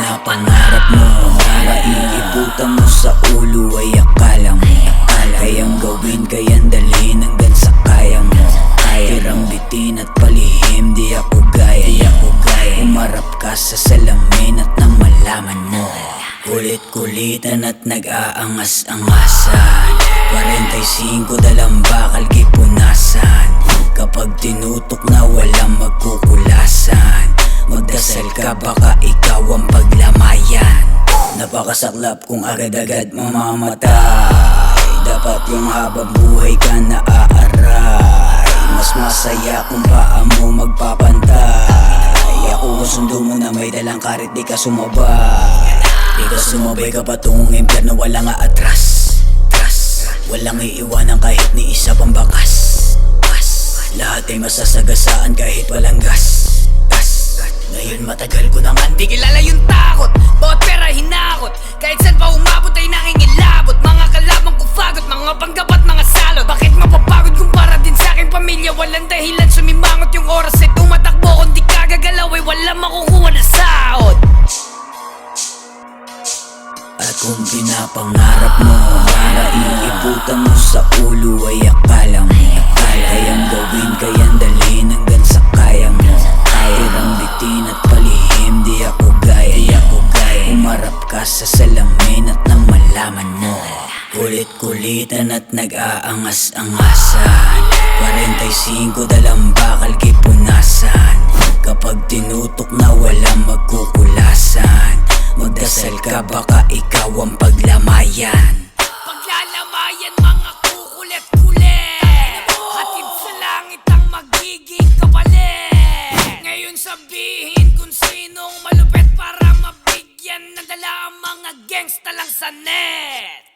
pinapangarap mo, maiibutan mo sa ulo ay akala mo. Kayang gawin, kayang dalhin hanggang sa kaya mo. Tirang bitin at palihim, di ako gaya. Umarap ka sa salamin at nang malaman mo. Kulit-kulitan at nag-aangas-angasan. 45 dalang bakal kipunasan. Kapag tinutok na walang magkukulasan, magdasal ka baka ikaw ang paglamayan. Napakasaklap kung agad-agad mamamatay. Dapat yung habang buhay ka naaaray. Mas masaya kung paa mo magpapantay. Ako sundo mo na may dalang karit, di ka sumabay. Di ka sumabay ka patungong impyerno, wala nga atras. Walang iiwanan kahit ni isa pang bakas. Lahat ay masasagasaan kahit walang gas. Ngayon matagal ko nang hindi kilala yung takot. Bawat pera hinakot, kahit saan pa umabot ay nakingilabot. Mga kalaban ko fagot, mga panggabat, mga salot. Bakit mapapagod kung para din sa aking pamilya? Walang dahilan sumimangot, yung oras ay tumatakbo. Kung di ka gagalaw ay walang makukuha na sahod. At kung pinapangarap mo, maiibutan mo sa ulo ay akala mo. Kayang gawin, kayang dalhin hanggang sa kaya mo. Tirang bitin at palihim, di ako gaya. Umarap ka sa salamin at nang malaman mo. Kulit-kulitan at nag-aangas-angasan. 45 dalang bakal kipunasan. Kapag tinutok na walang magkukulasan, magdasal ka baka ikaw ang paglamayan. Paglalamayan mga kukulit-kulit, hatid sa langit ang magiging kapalit. Ngayon sabihin kung sinong malupit para mabigyan. Nadala ang mga gangsta lang sa net.